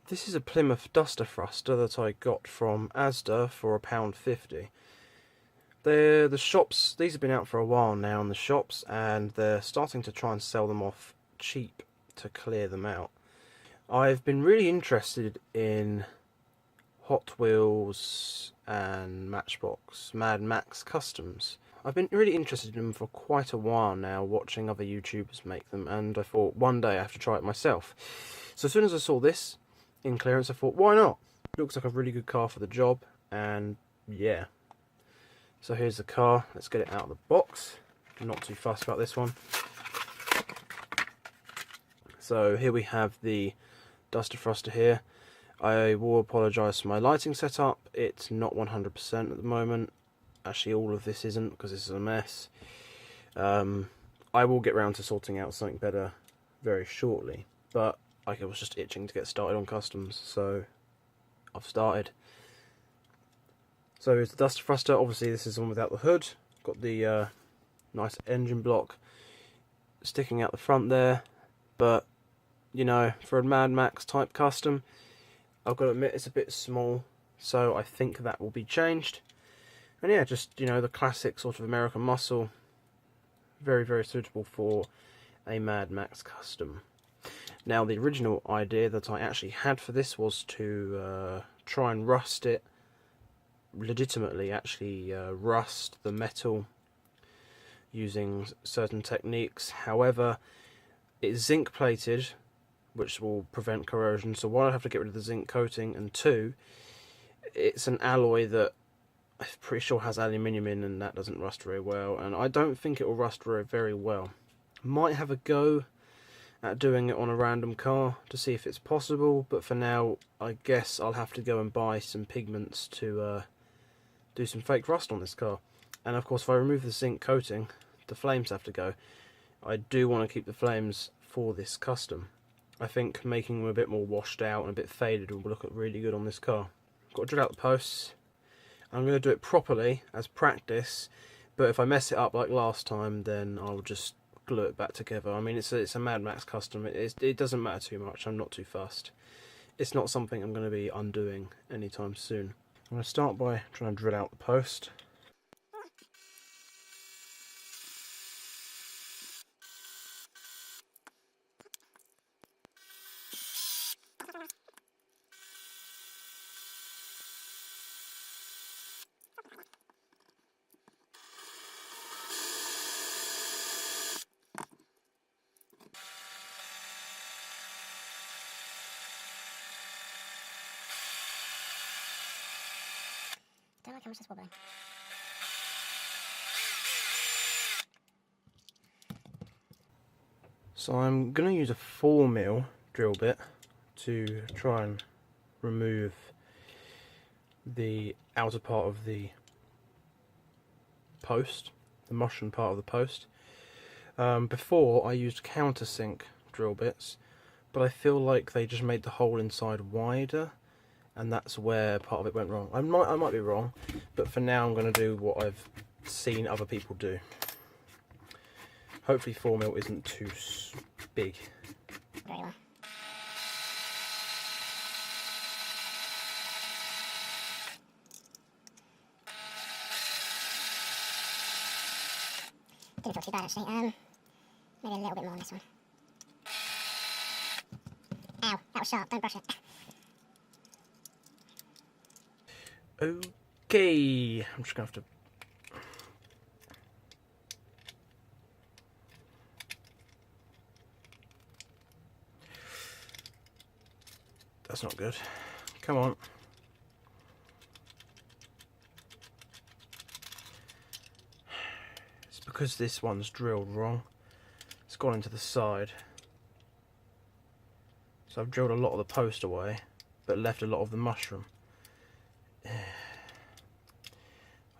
This is a Plymouth duster thruster that I got from Asda for £1.50. The shops, these have been out for a while now in the shops, and they're starting to try and sell them off cheap to clear them out. I've been really interested in Hot Wheels and Matchbox, Mad Max customs. I've been really interested in them for quite a while now, watching other YouTubers make them, and I thought one day I have to try it myself. So as soon as I saw this in clearance, I thought, why not? Looks like a really good car for the job, and yeah. So here's the car. Let's get it out of the box. I'm not too fussed about this one. So here we have the duster thruster here. I will apologise for my lighting setup. It's not 100% at the moment. Actually, all of this isn't, because this is a mess. I will get round to sorting out something better very shortly, but I was just itching to get started on customs, so I've started. So here's the duster thruster. Obviously this is the one without the hood. Got the nice engine block sticking out the front there, but you know, for a Mad Max type custom, I've got to admit it's a bit small, so I think that will be changed. And yeah, just, you know, the classic sort of American muscle, very, very suitable for a Mad Max custom. Now, the original idea that I actually had for this was to try and rust it, legitimately actually rust the metal using certain techniques. However, it's zinc plated, which will prevent corrosion, so one, I have to get rid of the zinc coating, and two, it's an alloy that I'm pretty sure has aluminium in, and that doesn't rust very well, and I don't think it will rust very well. Might have a go at doing it on a random car to see if it's possible, but for now I guess I'll have to go and buy some pigments to do some fake rust on this car. And of course, if I remove the zinc coating, the flames have to go. I do want to keep the flames for this custom. I think making them a bit more washed out and a bit faded will look really good on this car. Got to drill out the posts. I'm going to do it properly as practice, but if I mess it up like last time, then I'll just glue it back together. I mean, it's a Mad Max custom. It doesn't matter too much. I'm not too fussed. It's not something I'm going to be undoing anytime soon. I'm going to start by trying to drill out the post. Don't like how much that's wobbling. So I'm going to use a 4mm drill bit to try and remove the outer part of the post, the mushroom part of the post. Before I used countersink drill bits, but I feel like they just made the hole inside wider, and that's where part of it went wrong. I might be wrong, but for now I'm going to do what I've seen other people do. Hopefully 4mm isn't too big. Very well. Didn't feel too bad actually. Maybe a little bit more on this one. Ow, that was sharp. Don't brush it. Okay, I'm just going to have to... That's not good. Come on. It's because this one's drilled wrong. It's gone into the side. So I've drilled a lot of the post away, but left a lot of the mushroom.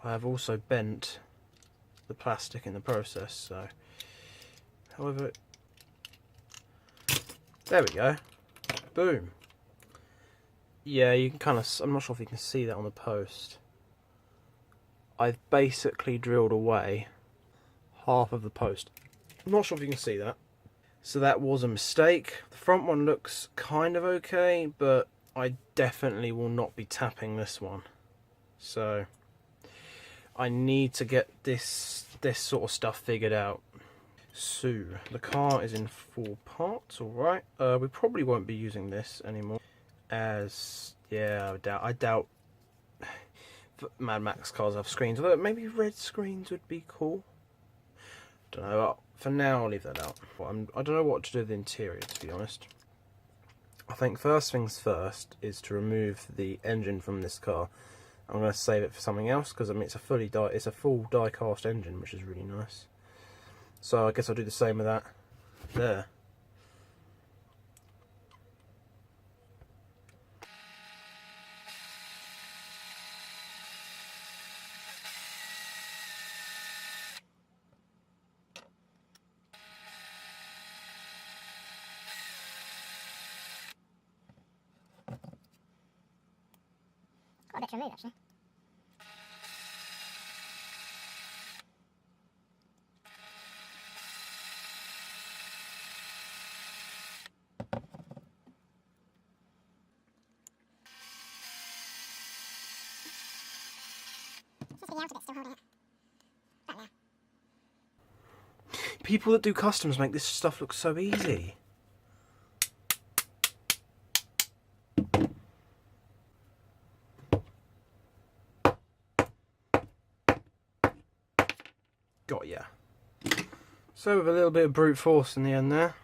I have also bent the plastic in the process, so... However... There we go. Boom. Yeah, you can kind of... I'm not sure if you can see that on the post. I've basically drilled away half of the post. I'm not sure if you can see that. So that was a mistake. The front one looks kind of okay, but I definitely will not be tapping this one. So I need to get this sort of stuff figured out. So the car is in 4 parts, alright. We probably won't be using this anymore, as yeah, I doubt Mad Max cars have screens, although maybe red screens would be cool. Don't know, for now I'll leave that out. I don't know what to do with the interior, to be honest. I think first things first is to remove the engine from this car. I'm going to save it for something else, because I mean it's a full die-cast engine, which is really nice. So I guess I'll do the same with that there. Got a bit to remove actually. Seems to be the outer bit still holding it. Right now. People that do customs make this stuff look so easy. Got ya. So with a little bit of brute force in the end there,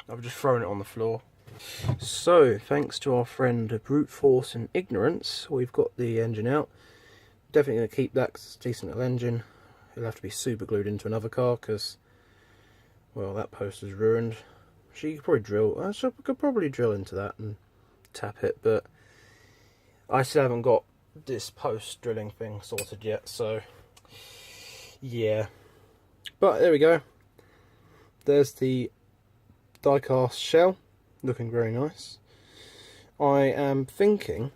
I've just thrown it on the floor. So thanks to our friend brute force and ignorance, we've got the engine out. Definitely going to keep that because it's a decent little engine. It'll have to be super glued into another car because, well, that post is ruined. She could probably drill. She could probably drill into that and tap it, but I still haven't got this post drilling thing sorted yet. So yeah, but there we go. There's the die-cast shell, looking very nice. I am thinking,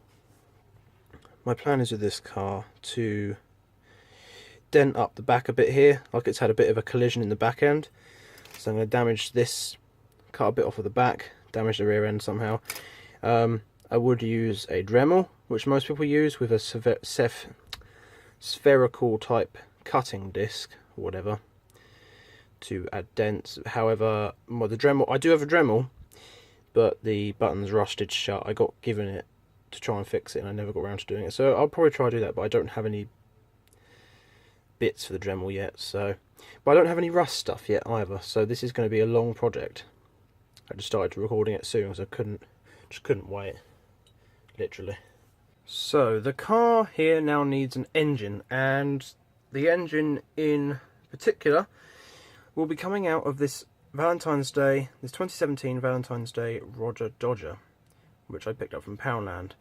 my plan is with this car to dent up the back a bit here, like it's had a bit of a collision in the back end. So I'm going to damage this, cut a bit off of the back, damage the rear end somehow. I would use a Dremel, which most people use, with a spherical type cutting disc, or whatever, to add dents. However, well, the Dremel, I do have a Dremel, but the button's rusted shut. I got given it to try and fix it and I never got around to doing it, so I'll probably try to do that, but I don't have any bits for the Dremel yet, so, but I don't have any rust stuff yet either, so this is going to be a long project. I just started recording it soon because I just couldn't wait, literally. So the car here now needs an engine, and the engine in particular will be coming out of this Valentine's Day, this 2017 Valentine's Day Roger Dodger, which I picked up from Poundland.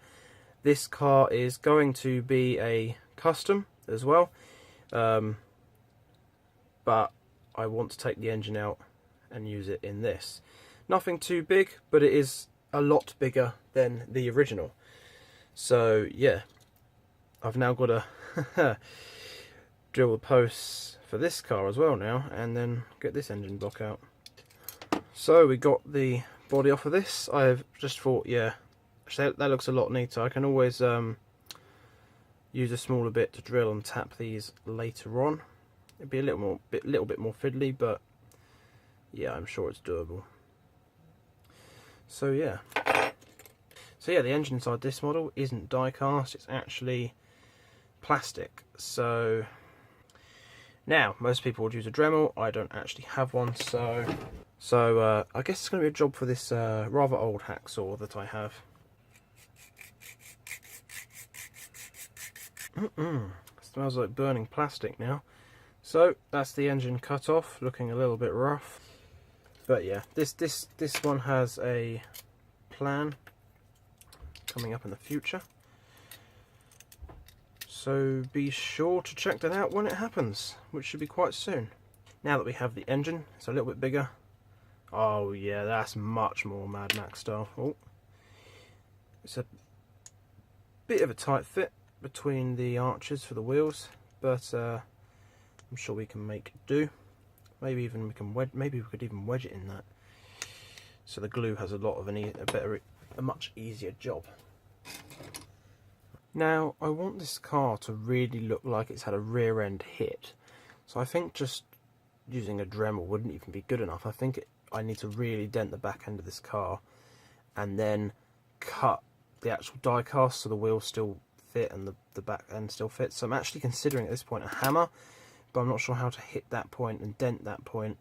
This car is going to be a custom as well, but I want to take the engine out and use it in this. Nothing too big, but it is a lot bigger than the original. So yeah, I've now got to drill the posts for this car as well now, and then get this engine block out. So we got the body off of this. I've just thought, yeah, actually that looks a lot neater. I can always use a smaller bit to drill and tap these later on. It'd be a little bit more fiddly, but yeah, I'm sure it's doable. So yeah. So yeah, the engine inside this model isn't die cast, it's actually plastic. So now, most people would use a Dremel. I don't actually have one, so I guess it's going to be a job for this rather old hacksaw that I have. Smells like burning plastic now. So that's the engine cut off, looking a little bit rough. But yeah, this one has a plan coming up in the future, so be sure to check that out when it happens, which should be quite soon. Now that we have the engine, it's a little bit bigger. Oh yeah, that's much more Mad Max style. Oh, it's a bit of a tight fit between the arches for the wheels, but I'm sure we can make do. Maybe we could even wedge it in that. so the glue has a much easier job. Now I want this car to really look like it's had a rear end hit, so I think just using a Dremel wouldn't even be good enough. I think I need to really dent the back end of this car and then cut the actual die cast so the wheels still fit and the back end still fits. So I'm actually considering at this point a hammer, but I'm not sure how to hit that point and dent that point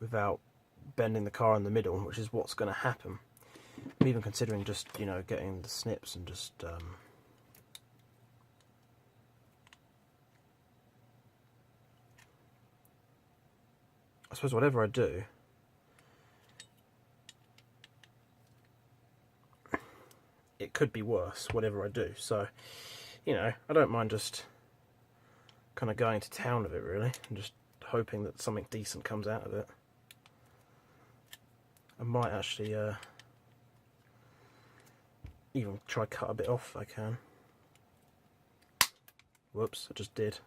without bending the car in the middle, which is what's going to happen. I'm even considering just, you know, getting the snips and just I suppose whatever I do, it could be worse, whatever I do. So, you know, I don't mind just kind of going to town with it, really, and just hoping that something decent comes out of it. I might actually even try cut a bit off if I can. Whoops, I just did.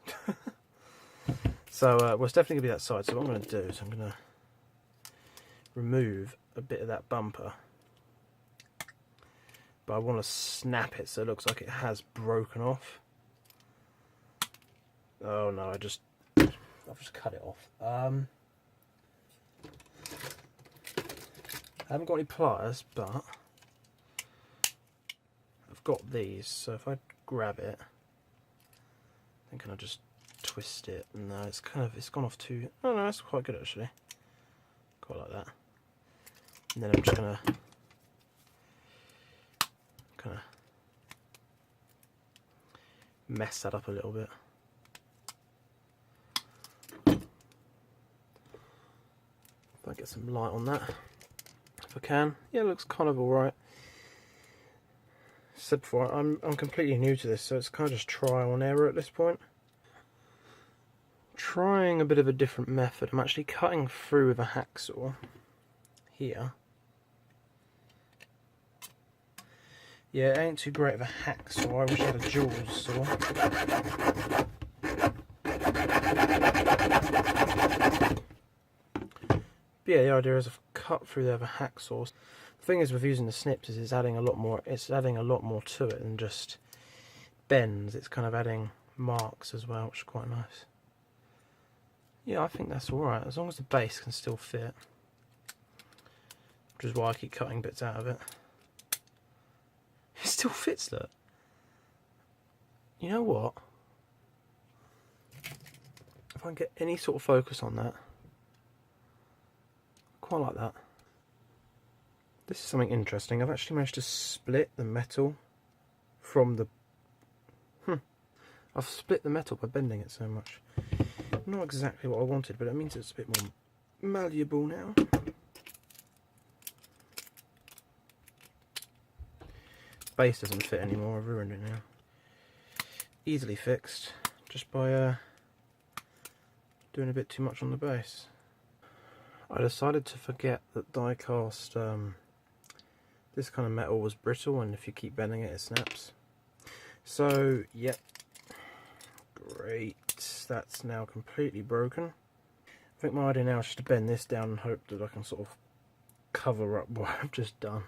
So, well, it's definitely going to be that side. So what I'm going to do is I'm going to remove a bit of that bumper. But I want to snap it so it looks like it has broken off. Oh no, I've just cut it off. I haven't got any pliers, but I've got these. So if I grab it, then can I just twist it? No, it's gone off too. Oh no, that's quite good actually. Quite like that. And then I'm just gonna kind of mess that up a little bit. If I get some light on that, if I can. Yeah, it looks kind of alright. Said before, I'm completely new to this, so it's kind of just trial and error at this point. Trying a bit of a different method. I'm actually cutting through with a hacksaw here. Yeah, it ain't too great of a hacksaw. I wish I had a Jaws saw. But yeah, the idea is I've cut through there with a hacksaw. The thing is with using the snips is it's adding a lot more to it than just bends. It's kind of adding marks as well, which is quite nice. Yeah, I think that's alright, as long as the base can still fit. Which is why I keep cutting bits out of it. It still fits, look. You know what? If I can get any sort of focus on that, I quite like that. This is something interesting. I've actually managed to split the metal from the... I've split the metal by bending it so much. Not exactly what I wanted, but it means it's a bit more malleable now. Base doesn't fit anymore, I've ruined it now. Easily fixed, just by doing a bit too much on the base. I decided to forget that die cast, this kind of metal was brittle, and if you keep bending it, it snaps. So, yep, great. That's now completely broken. I think my idea now is just to bend this down and hope that I can sort of cover up what I've just done.